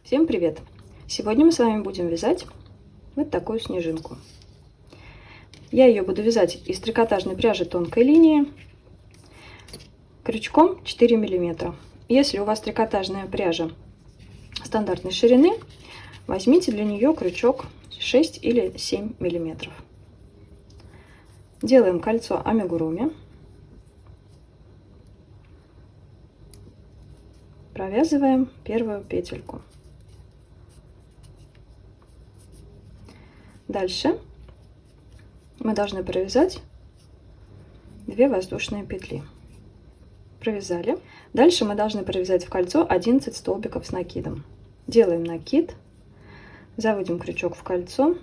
Всем привет! Сегодня мы с вами будем вязать вот такую снежинку. Я ее буду вязать из трикотажной пряжи тонкой линии крючком 4 мм. Если у вас трикотажная пряжа стандартной ширины, возьмите для нее крючок 6 или 7 мм. Делаем кольцо амигуруми. Провязываем первую петельку. Дальше мы должны провязать 2 воздушные петли. Провязали. Дальше мы должны провязать в кольцо 11 столбиков с накидом. Делаем накид, заводим крючок в кольцо,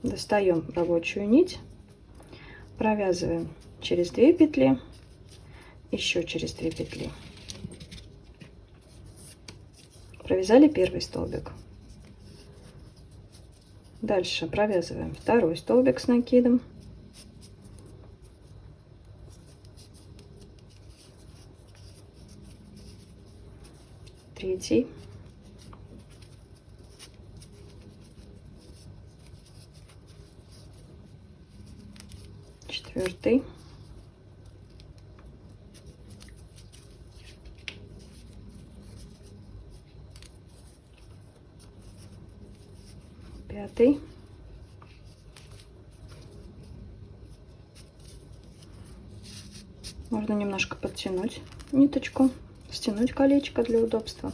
достаем рабочую нить, провязываем через 2 петли, еще через 2 петли. Провязали первый столбик. Дальше провязываем второй столбик с накидом. Третий. Четвертый. Пятый. Можно немножко подтянуть ниточку, стянуть колечко для удобства.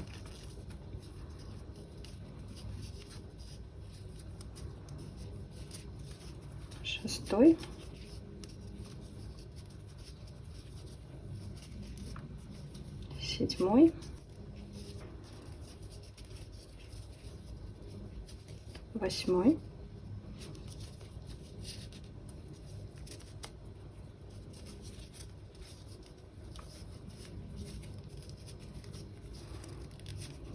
Шестой. Седьмой. Восьмой.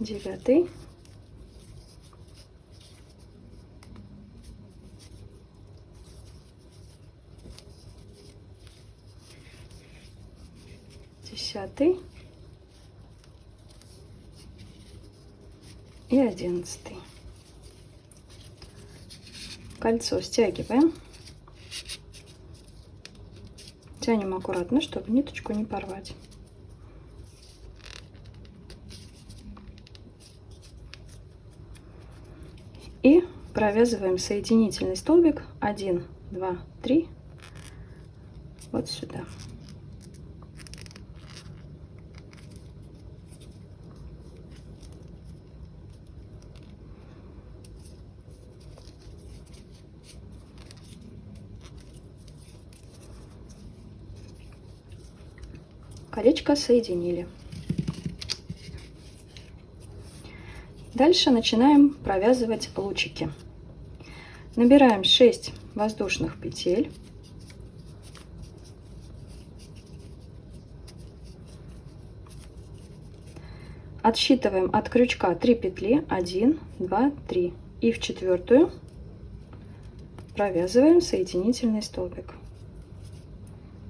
Девятый. Десятый. И 11. Кольцо стягиваем. Тянем аккуратно, чтобы ниточку не порвать. И провязываем соединительный столбик 1, 2, 3 вот сюда. Колечко соединили. Дальше начинаем провязывать лучики. Набираем 6 воздушных петель. Отсчитываем от крючка 3 петли, 1, 2, 3. И в четвертую провязываем соединительный столбик.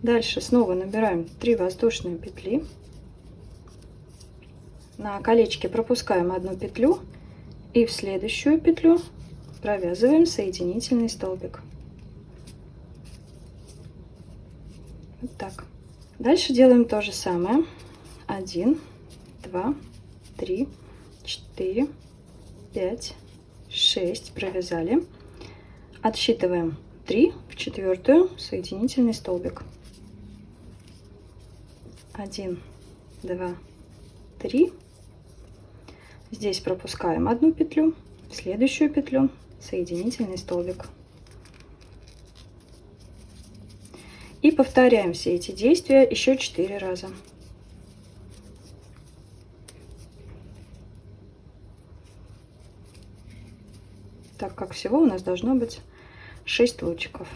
Дальше снова набираем 3 воздушные петли. На колечке пропускаем одну петлю и в следующую петлю провязываем соединительный столбик. Вот так. Дальше делаем то же самое. 1, 2, 3, 4, 5, 6. Провязали. Отсчитываем 3 в четвертую соединительный столбик. 1, 2, 3. Здесь пропускаем одну петлю, в следующую петлю соединительный столбик. И повторяем все эти действия еще 4 раза. Так как всего у нас должно быть 6 лучиков.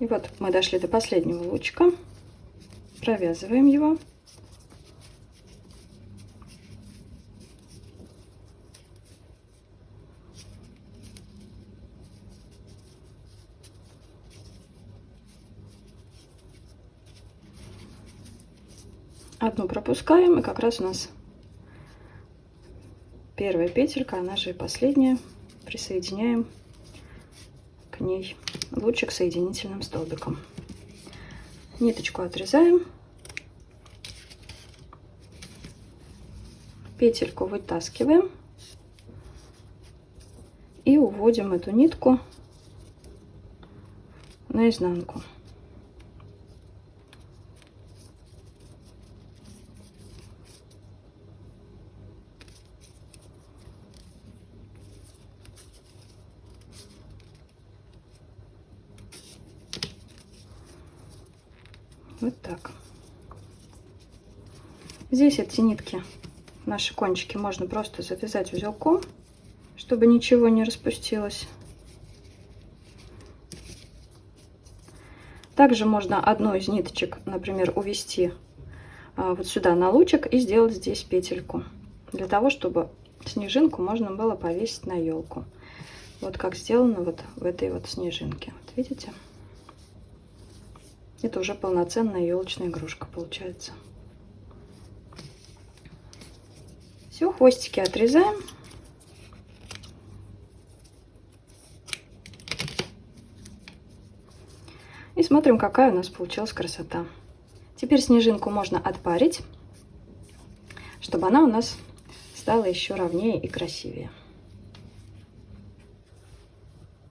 И вот мы дошли до последнего лучика. Провязываем его. Одну пропускаем, и как раз у нас первая петелька, она же и последняя. Присоединяем к ней лучик соединительным столбиком. Ниточку отрезаем, петельку вытаскиваем и уводим эту нитку наизнанку. Вот так. Здесь эти нитки, наши кончики, можно просто завязать узелком, чтобы ничего не распустилось. Также можно одну из ниточек, например, увести вот сюда на лучик и сделать здесь петельку, для того, чтобы снежинку можно было повесить на елку. Вот как сделано вот в этой вот снежинке. Вот видите? Это уже полноценная елочная игрушка получается. Все, хвостики отрезаем. И смотрим, какая у нас получилась красота. Теперь снежинку можно отпарить, чтобы она у нас стала еще ровнее и красивее.